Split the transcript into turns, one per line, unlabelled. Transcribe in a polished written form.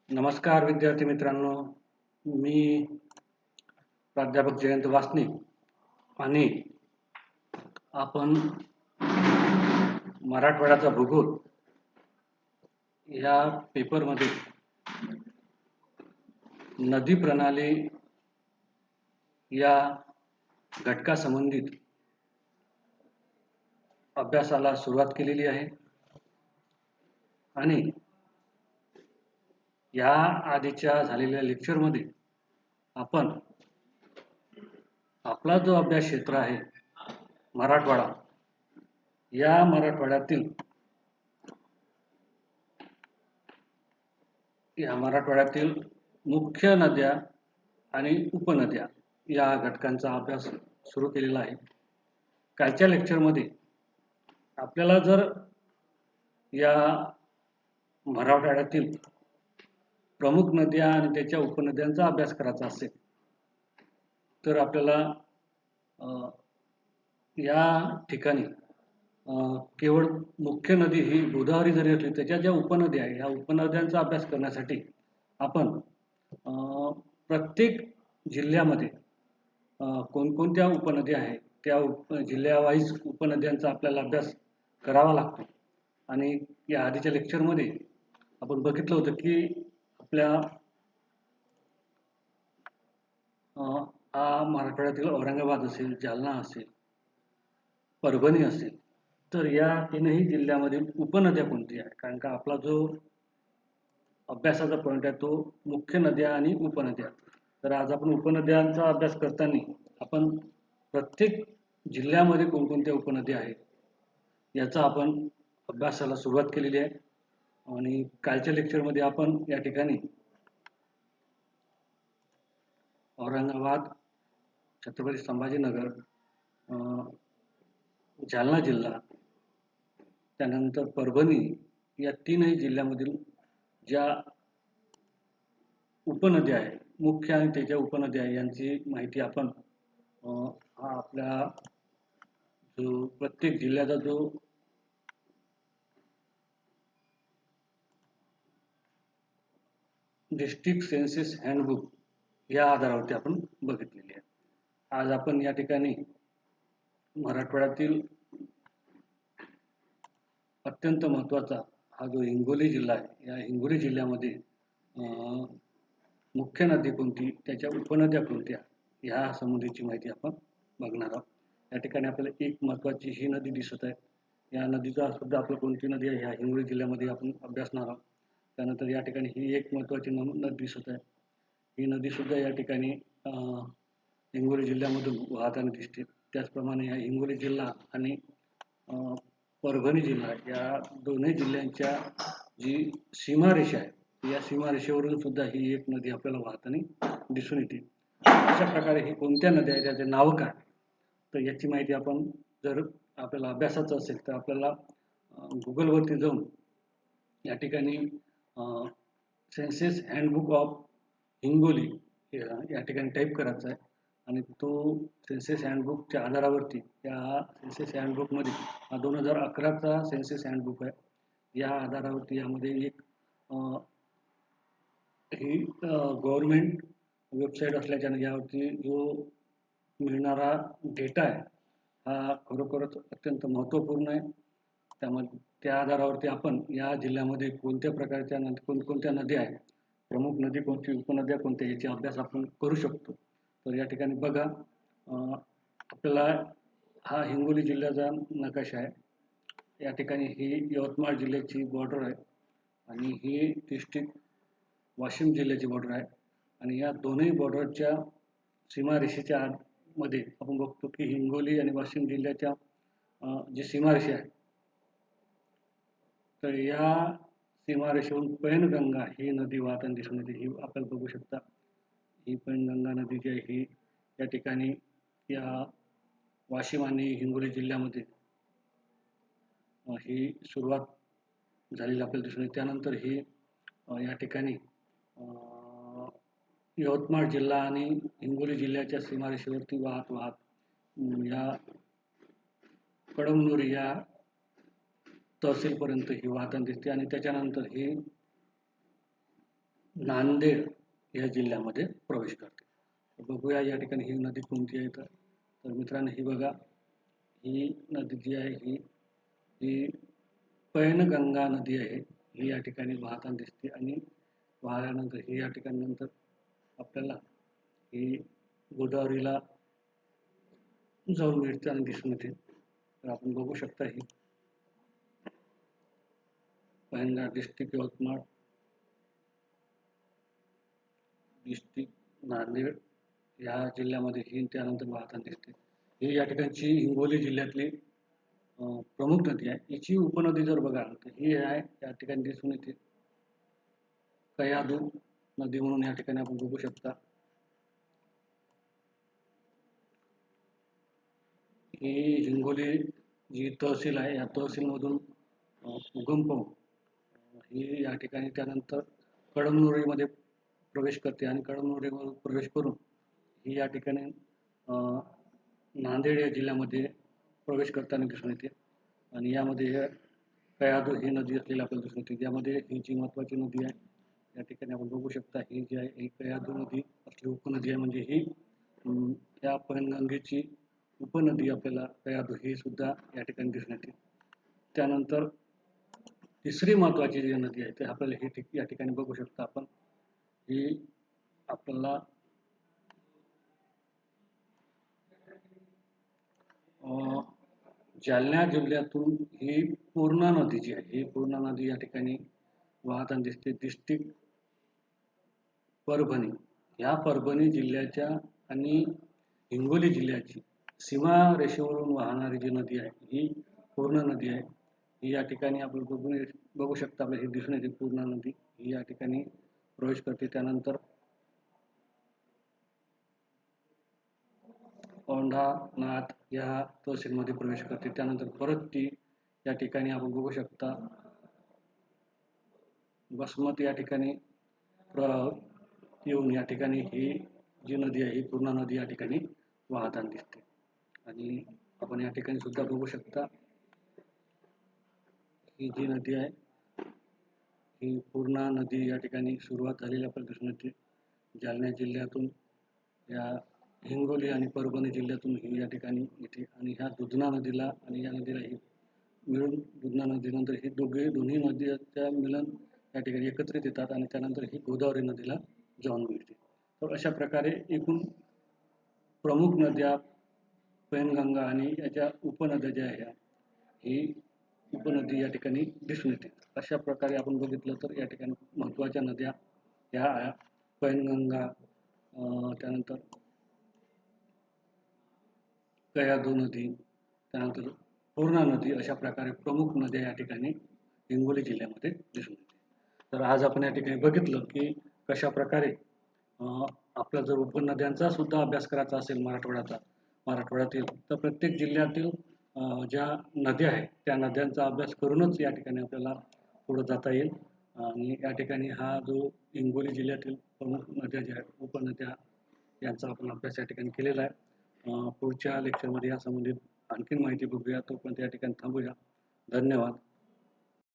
नमस्कार विद्यार्थी मित्रांनो, मी प्राध्यापक जयंत वासनिक आणि आपण मराठवाड्याचा भूगोल या पेपरमध्ये नदी प्रणाली या घटकासंबंधित अभ्यासाला सुरुवात केलेली आहे आणि या आधीच्या झालेल्या लेक्चरमध्ये आपण आपला जो अभ्यास क्षेत्र आहे मराठवाडा, या मराठवाड्यातील मुख्य नद्या आणि उपनद्या या घटकांचा अभ्यास सुरू केलेला आहे. कालच्या लेक्चरमध्ये आपल्याला जर या मराठवाड्यातील प्रमुख नद्या आणि त्याच्या उपनद्यांचा अभ्यास करायचा असेल तर आपल्याला या ठिकाणी केवळ मुख्य नदी ही गोदावरी जरी असली त्याच्या ज्या उपनद्या आहे या उपनद्यांचा अभ्यास करण्यासाठी आपण प्रत्येक जिल्ह्यामध्ये कोणकोणत्या उपनद्या आहेत त्या जिल्ह्यावाईज उपनद्यांचा आपल्याला अभ्यास करावा लागतो. आणि या आधीच्या लेक्चरमध्ये आपण बघितलं होतं की आपल्या हा मराठवाड्यातील औरंगाबाद असेल, जालना असेल, परभणी असेल, तर या तीनही जिल्ह्यामधील उपनद्या कोणत्या आहेत, कारण का आपला जो अभ्यासाचा पॉईंट आहे तो मुख्य नद्या आणि उपनद्या. तर आज आपण उपनद्यांचा अभ्यास करताना आपण प्रत्येक जिल्ह्यामध्ये कोणकोणत्या उपनद्या आहेत याचा आपण अभ्यासाला सुरुवात केलेली आहे. आणि कालच्या लेक्चरमध्ये आपण या ठिकाणी औरंगाबाद, छत्रपती संभाजीनगर, जालना जिल्हा, त्यानंतर परभणी या तीनही जिल्ह्यामधील ज्या उपनद्या आहेत, मुख्य आणि त्याच्या उपनद्या यांची माहिती आपण हा आपल्या जो प्रत्येक जिल्ह्याचा जो डिस्ट्रिक्ट सेन्सस हँडबुक या आधारावरती आपण बघितलेली आहे. आज आपण या ठिकाणी मराठवाड्यातील अत्यंत महत्त्वाचा हा जो हिंगोली जिल्हा आहे, या हिंगोली जिल्ह्यामध्ये मुख्य नदी कोणती, त्याच्या उपनद्या कोणत्या ह्या संबंधीची माहिती आपण बघणार आहोत. या ठिकाणी आपल्याला एक महत्त्वाची ही नदी दिसत आहे. या नदीचा सुद्धा आपलं कोणती नदी आहे ह्या हिंगोली जिल्ह्यामध्ये आपण अभ्यासणार आहोत. त्यानंतर या ठिकाणी ही एक महत्त्वाची नदी दिसत आहे. ही नदी सुद्धा या ठिकाणी हिंगोली जिल्ह्यामधून वाहताना दिसते. त्याचप्रमाणे या हिंगोली जिल्हा आणि परभणी जिल्हा या दोन्ही जिल्ह्यांच्या जी सीमारेषा आहे या सीमारेषेवरून सुद्धा ही एक नदी आपल्याला वाहताना दिसून येते. अशा प्रकारे ही कोणत्या नद्या आहेत त्याचे नाव काय, तर याची माहिती आपण जर आपल्याला अभ्यासाचं असेल तर आपल्याला गुगलवरती जाऊन या ठिकाणी सेन्सस हँडबुक ऑफ हिंगोली या ठिकाणी टाईप करायचा आहे आणि तो सेन्सस हँडबुकच्या आधारावरती या सेन्सस हँडबुकमध्ये 2011चा सेन्सस हँडबुक आहे. या आधारावरती यामध्ये एक ही गव्हर्नमेंट वेबसाईट असल्याच्याने यावरती जो मिळणारा डेटा आहे हा खरोखरच अत्यंत महत्त्वपूर्ण आहे. त्यामध्ये त्या आधारावरती आपण या जिल्ह्यामध्ये कोणत्या प्रकारच्या कोणकोणत्या नद्या आहेत, प्रमुख नदी कोणती, उपनद्या कोणत्या याची अभ्यास आपण करू शकतो. तर या ठिकाणी बघा आपल्याला हा हिंगोली जिल्ह्याचा नकाशा आहे. या ठिकाणी ही यवतमाळ जिल्ह्याची बॉर्डर आहे आणि ही डिस्ट्रिक्ट वाशिम जिल्ह्याची बॉर्डर आहे. आणि या दोन्ही बॉर्डरच्या सीमारेषेच्या मध्ये आपण बघतो की हिंगोली आणि वाशिम जिल्ह्याच्या जी सीमारेषा आहे तर या सीमारेषेवरून पैनगंगा ही नदी वाहताना दिसून येते. ही आपल्याला बघू शकता. ही पैनगंगा नदी जी आहे ही या ठिकाणी या वाशिम आणि हिंगोली जिल्ह्यामध्ये ही सुरुवात झालेली आपल्याला दिसून येते. त्यानंतर ही या ठिकाणी यवतमाळ जिल्हा आणि हिंगोली जिल्ह्याच्या सीमारेषेवरती वाहत या कडमनुरी या तहसीलपर्यंत ही वाहताना दिसते. आणि त्याच्यानंतर ही नांदेड या जिल्ह्यामध्ये प्रवेश करते. बघूया या ठिकाणी ही नदी कोणती आहे. तर मित्रांनो, ही बघा, ही नदी जी आहे ही पैनगंगा नदी आहे. ही या ठिकाणी वाहताना दिसते आणि वाहल्यानंतर ही या ठिकाणी नंतर आपल्याला ही गोदावरीला जाऊन मिळताना दिसून येते. तर आपण बघू शकता ही पैनगंगा डिस्ट्रिक्ट यवतमाळ, डिस्ट्रिक्ट नांदेड या जिल्ह्यामध्ये ही त्यानंतर वाहताना दिसते. ही या ठिकाणची हिंगोली जिल्ह्यातली प्रमुख नदी आहे. हिची उपनदी जर बघाल तर ही आहे या ठिकाणी दिसून येते कयाधू नदी म्हणून या ठिकाणी आपण बघू शकता. ही हिंगोली जी तहसील आहे या तहसीलमधून उगम पावून ही या ठिकाणी त्यानंतर कळमनुरीमध्ये प्रवेश करते आणि कळमनुरीमध्ये प्रवेश करून ही या ठिकाणी नांदेड या जिल्ह्यामध्ये प्रवेश करताना दिसून येते. आणि यामध्ये कयाधू ही नदी असलेली आपल्याला दिसून येते, ज्यामध्ये ही जी महत्त्वाची नदी आहे या ठिकाणी आपण बघू शकता. ही जी आहे ही कयाधू नदी असली उपनदी आहे, म्हणजे ही या पैनगंगेची उपनदी आपल्याला कयाधू ही सुद्धा या ठिकाणी दिसून येते. त्यानंतर तिसरी महत्त्वाची जी नदी आहे ते आपल्याला ही या ठिकाणी बघू शकता आपण. ही आपल्याला जालना जिल्ह्यातून ही पूर्णा नदी जी आहे ही पूर्णा नदी या ठिकाणी वाहताना दिसते. डिस्ट्रिक्ट परभणी, या परभणी जिल्ह्याच्या आणि हिंगोली जिल्ह्याची सीमा रेषेवरून वाहणारी जी नदी आहे ही पूर्णा नदी आहे. ही या ठिकाणी आपण बघू शकता, आपल्याला ही दिसून येते पूर्णा नदी ही या ठिकाणी प्रवेश करते. त्यानंतर औंढा नाथ या तहसीलमध्ये प्रवेश करते. त्यानंतर परत ती या ठिकाणी आपण बघू शकता बसमत या ठिकाणी येऊन या ठिकाणी ही जी नदी आहे ही पूर्णा नदी या ठिकाणी वाहताना दिसते. आणि आपण या ठिकाणी सुद्धा बघू शकता ही जी नदी आहे ही पूर्णा नदी या ठिकाणी सुरुवात झालेली आपल्याला दिसून येते. जालना जिल्ह्यातून या हिंगोली आणि परभणी जिल्ह्यातून ही या ठिकाणी येते आणि ह्या दुधना नदीला आणि या नदीला ही मिळून दुधना नदीनंतर ही दोन्ही नद्यांच्या मिलन या ठिकाणी एकत्रित येतात आणि त्यानंतर ही गोदावरी नदीला जाऊन मिळते. तर अशा प्रकारे एकूण प्रमुख नद्या पैनगंगा आणि याच्या उपनद्या ज्या आहेत ही उपनदी या ठिकाणी दिसून येते. अशा प्रकारे आपण बघितलं तर या ठिकाणी महत्त्वाच्या नद्या ह्या पैनगंगा, त्यानंतर कयाधू नदी, त्यानंतर पूर्णा नदी, अशा प्रकारे प्रमुख नद्या या ठिकाणी हिंगोली जिल्ह्यामध्ये दिसून येते. तर आज आपण या ठिकाणी बघितलं की कशा प्रकारे आपला जर उपनद्यांचा सुद्धा अभ्यास करायचा असेल मराठवाड्यातील, तर प्रत्येक जिल्ह्यातील ज्या नद्या आहेत त्या नद्यांचा अभ्यास करूनच या ठिकाणी आपल्याला पुढे जाता येईल. आणि या ठिकाणी हा जो हिंगोली जिल्ह्यातील प्रमुख नद्या ज्या आहेत उपनद्या यांचा आपण अभ्यास या ठिकाणी केलेला आहे. पुढच्या लेक्चरमध्ये या संबंधित आणखीन माहिती बघूया. तोपर्यंत या ठिकाणी थांबूया. धन्यवाद.